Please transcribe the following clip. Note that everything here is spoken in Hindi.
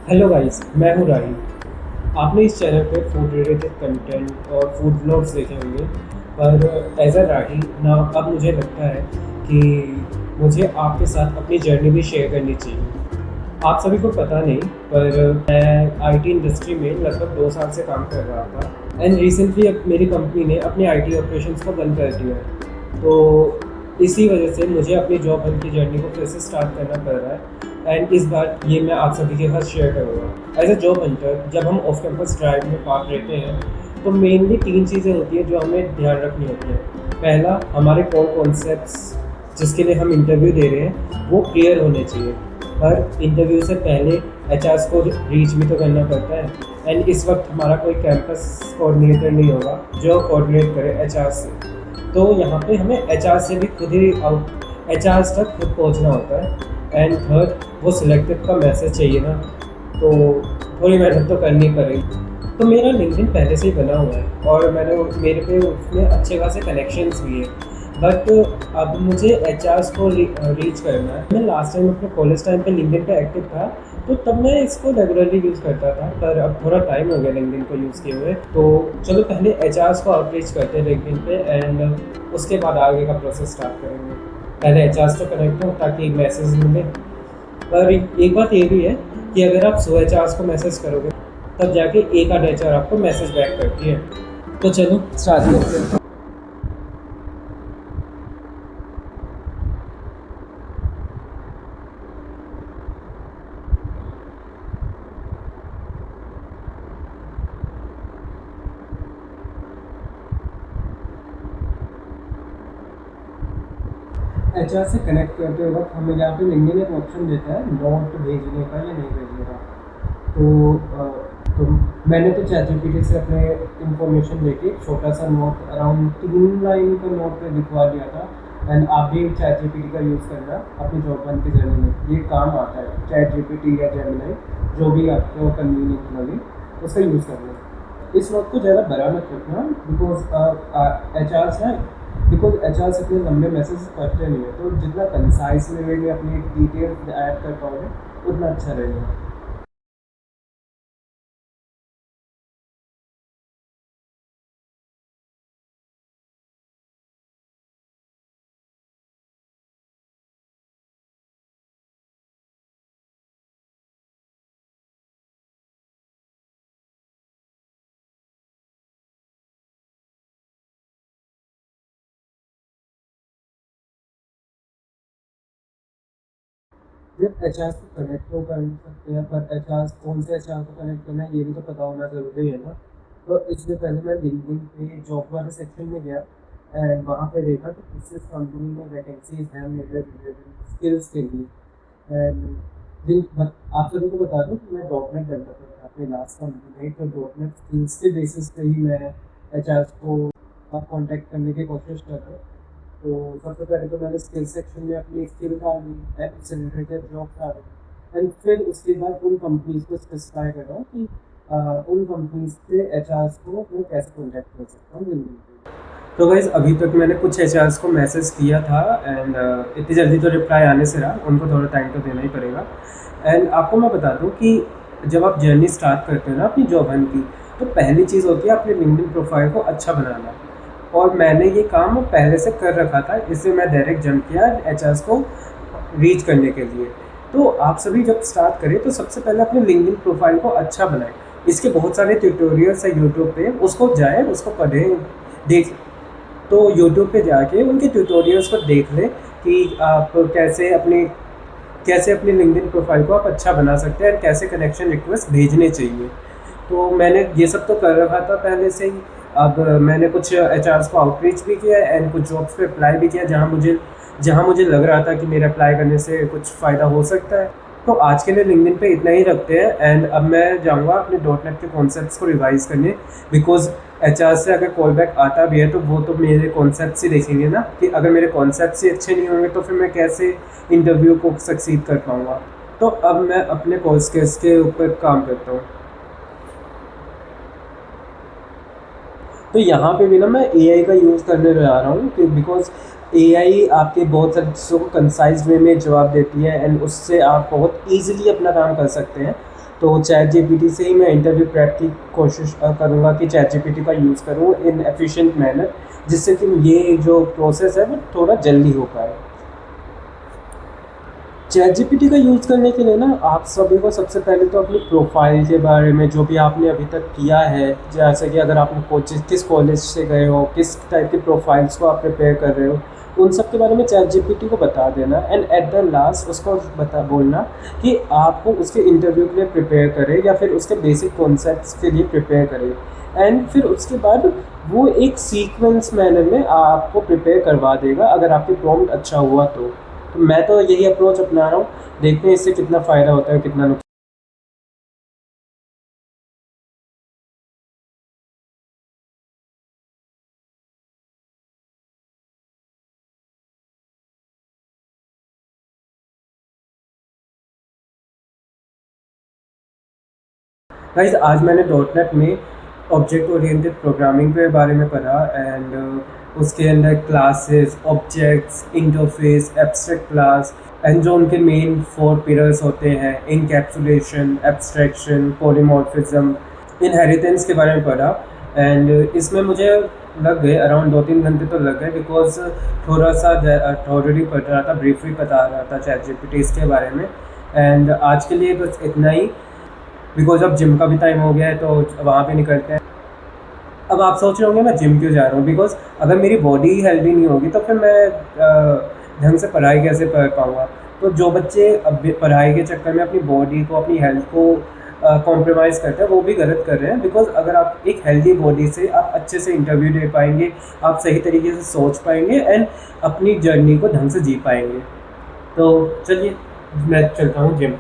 हेलो गाइस, मैं हूँ राही। आपने इस चैनल पे फूड रिलेटेड कंटेंट और फूड व्लॉग्स देखे होंगे, पर एज अ राही ना अब मुझे लगता है कि मुझे आपके साथ अपनी जर्नी भी शेयर करनी चाहिए। आप सभी को पता नहीं, पर मैं आईटी इंडस्ट्री में लगभग 2 साल से काम कर रहा था एंड रिसेंटली अब मेरी कंपनी ने अपने आईटी ऑपरेशंस को बंद कर दिया है। तो इसी वजह से मुझे अपनी जॉब हंट की जर्नी को फिर से स्टार्ट करना पड़ रहा है एंड इस बार ये मैं आप सभी के साथ शेयर करूँगा। एज अ जॉब हंटर जब हम ऑफ कैंपस ड्राइव में पार्ट रहते हैं तो मेनली 3 चीज़ें होती हैं जो हमें ध्यान रखनी होती हैं। पहला, हमारे कोर कॉन्सेप्ट्स जिसके लिए हम इंटरव्यू दे रहे हैं वो क्लियर होने चाहिए। पर इंटरव्यू से पहले एचआर्स को रीच भी तो करना पड़ता है एंड इस वक्त हमारा कोई कैंपस कोऑर्डिनेटर नहीं होगा जो कोऑर्डिनेट करे एचआर से। तो यहाँ पे हमें एचआर से भी खुद ही एचआर तक खुद पहुँचना होता है। एंड थर्ड, वो सिलेक्टेड का मैसेज चाहिए ना, तो थोड़ी मेहनत तो करनी पड़ेगी। तो मेरा लिंक्डइन पहले से ही बना हुआ है और मेरे पे उसमें अच्छे खासे कनेक्शंस भी हैं। बट अब मुझे एचआर्स को रीच करना है। मैं लास्ट टाइम अपने कॉलेज टाइम पे लिंक्डइन पे एक्टिव था, तो तब मैं इसको रेगुलरली यूज़ करता था, पर अब थोड़ा टाइम हो गया लिंक्डइन को यूज़ किए हुए। तो चलो पहले एचआर्स को आउटरीच करते हैं लिंक्डइन पे एंड उसके बाद आगे का प्रोसेस स्टार्ट करेंगे। पहले एचआर्स तो कनेक्ट हो ताकि मैसेज मिले। पर एक बात ये भी है कि अगर आप 100 एचआर्स को मैसेज करोगे तब जाके एक आध एचआर आपको मैसेज बैक करती है। तो चलो स्टार्ट करते हैं। एचआर से कनेक्ट करते वक्त हमें यहाँ पे लिंक्डइन एक ऑप्शन देता है नोट भेजने का या नहीं भेजने का। तो मैंने तो चैटजीपीटी से अपने इंफॉर्मेशन लेके एक छोटा सा नोट अराउंड 3 लाइन का नोट लिखवा दिया था। एंड आप भी चैटजीपीटी का यूज़ करना अपनी जॉब बन के जर्नी में, ये काम आता है। चैटजीपीटी या जेमिनी जो भी आपको कन्वीनियंट लगे उसका यूज़ करना। इस वक्त को ज़्यादा बड़ा मत रखना बिकॉज एच आर इतने लंबे मैसेज पढ़ते नहीं है, तो जितना कंसाइज वे में अपनी डिटेल्स ऐड कर पाओगे उतना अच्छा रहेगा। जब एच आर को कनेक्ट तो कर सकते हैं, पर एच आर कौन से एच आर को कनेक्ट करना है ये भी तो पता होना ज़रूरी है ना। तो इसलिए पहले मैं लिंक्डइन पे जॉब वाले सेक्शन में गया एंड वहाँ पे देखा कि किस कंपनी में वैकेंसीज हैं मेरे स्किल्स के लिए। एंड आप सभी को बता दूँ कि मैं डॉट नेट डेवलपर था अपनी लास्ट कंपनी में, तो डॉट नेट स्किल्स के बेसिस पे ही मैं एच आर को कॉन्टैक्ट करने की कोशिश कर रहा हूँ। तो सबसे पहले तो मैंने स्किल सेक्शन में अपनी स्किल डाली एंड उससे रिलेटेड जॉब डाली एंड फिर उसके बाद उन कंपनीज को स्पेसिफाई कर रहा हूँ कि उन कंपनीज से एच को मैं कैसे कॉन्टैक्ट कर सकता हूँ लिंक्डइन पे। तो गाइज अभी तक मैंने कुछ एच को मैसेज किया था एंड इतनी जल्दी तो रिप्लाई आने से रहा, उनको थोड़ा टाइम तो देना ही पड़ेगा। एंड आपको मैं बता दूँ कि जब आप जर्नी स्टार्ट करते हो ना अपनी जॉब हंट की, तो पहली चीज़ होती है अपने लिंक्डइन प्रोफाइल को अच्छा बनाना। और मैंने ये काम पहले से कर रखा था, इससे मैं डायरेक्ट जंप किया एच को रीच करने के लिए। तो आप सभी जब स्टार्ट करें तो सबसे पहले अपने लिंक्डइन प्रोफाइल को अच्छा बनाएं। इसके बहुत सारे ट्यूटोरियल्स हैं यूट्यूब पे, उसको जाएं, उसको पढ़ें, देख। तो यूट्यूब पे जाके उनके ट्यूटोरियल्स को देख लें कि आप कैसे अपने लिंक्डइन प्रोफाइल को आप अच्छा बना सकते हैं और कैसे कनेक्शन रिक्वेस्ट भेजने चाहिए। तो मैंने ये सब तो कर रखा था पहले से ही। अब मैंने कुछ एच को आउटरीच भी किया एंड कुछ जॉब्स पे अप्लाई भी किया जहाँ मुझे लग रहा था कि मेरे अप्लाई करने से कुछ फ़ायदा हो सकता है। तो आज के लिए लिंक्डइन पे इतना ही रखते हैं एंड अब मैं जाऊँगा अपने डॉट नेट के कॉन्सेप्ट्स को रिवाइज़ करने। बिकॉज एच से अगर कॉल बैक आता भी है तो वो तो मेरे कॉन्सेप्ट्स ही देखेंगे ना, कि अगर मेरे कॉन्सेप्ट्स ही अच्छे नहीं होंगे तो फिर मैं कैसे इंटरव्यू को सक्सीड कर पाऊँगा। तो अब मैं अपने कोर स्किल्स के ऊपर काम करता हूँ। तो यहाँ पे भी ना मैं एआई का यूज़ करने जा रहा हूँ कि बिकॉज एआई आपके बहुत सारे चीज़ों को कंसाइज वे में जवाब देती है एंड उससे आप बहुत इजीली अपना काम कर सकते हैं। तो चैट जीपीटी से ही मैं इंटरव्यू प्रेप की कोशिश करूँगा कि चैट जीपीटी का यूज़ करूँ इन एफिशिएंट मैनर, जिससे कि ये जो प्रोसेस है वो थोड़ा जल्दी हो पाए। चैट जीपीटी का यूज़ करने के लिए ना आप सभी को सबसे पहले तो अपनी प्रोफाइल के बारे में जो भी आपने अभी तक किया है, जैसे कि अगर आपने कोचिंग किस कॉलेज से गए हो, किस टाइप की प्रोफाइल्स को आप प्रिपेयर कर रहे हो, उन सब के बारे में चैट जीपीटी को बता देना एंड एट द लास्ट उसको बोलना कि आपको उसके इंटरव्यू के लिए प्रिपेयर करे या फिर उसके बेसिक कॉन्सेप्ट्स के लिए प्रिपेयर करे। एंड फिर उसके बाद वो एक सीक्वेंस मैनर में आपको प्रिपेयर करवा देगा अगर आपकी प्रॉम्प्ट अच्छा हुआ तो मैं तो यही अप्रोच अपना रहा हूँ। देखते हैं इससे कितना फ़ायदा होता है, कितना नुकसान। गाइस आज मैंने डॉट नेट में ऑब्जेक्ट ओरिएंटेड प्रोग्रामिंग के बारे में पढ़ा एंड उसके अंदर classes, objects, interface, abstract class and जो उनके मेन 4 पिलर्स होते हैं, इनकैप्सुलेशन, एब्स्ट्रैक्शन, पॉलीमॉर्फिज्म, इनहेरिटेंस के बारे में पढ़ा। एंड इसमें मुझे लग गए अराउंड 2-3 घंटे तो लग गए, बिकॉज थोड़ा सा थोड़ी पढ़ रहा था, ब्रीफली बता रहा था चैट जीपीटी इसके बारे में। एंड आज के लिए बस इतना ही, बिकॉज अब जिम का भी टाइम हो गया है तो वहाँ पे निकलते हैं। अब आप सोच रहे होंगे मैं जिम क्यों जा रहा हूँ, बिकॉज अगर मेरी बॉडी ही हेल्दी नहीं होगी तो फिर मैं ढंग से पढ़ाई कैसे कर पाऊँगा। तो जो बच्चे अब पढ़ाई के चक्कर में अपनी बॉडी को, अपनी हेल्थ को कॉम्प्रोमाइज़ करते हैं, वो भी गलत कर रहे हैं। बिकॉज अगर आप एक हेल्दी बॉडी से आप अच्छे से इंटरव्यू दे पाएंगे, आप सही तरीके से सोच पाएंगे एंड अपनी जर्नी को ढंग से जी पाएंगे। तो चलिए मैं चलता हूँ जिम।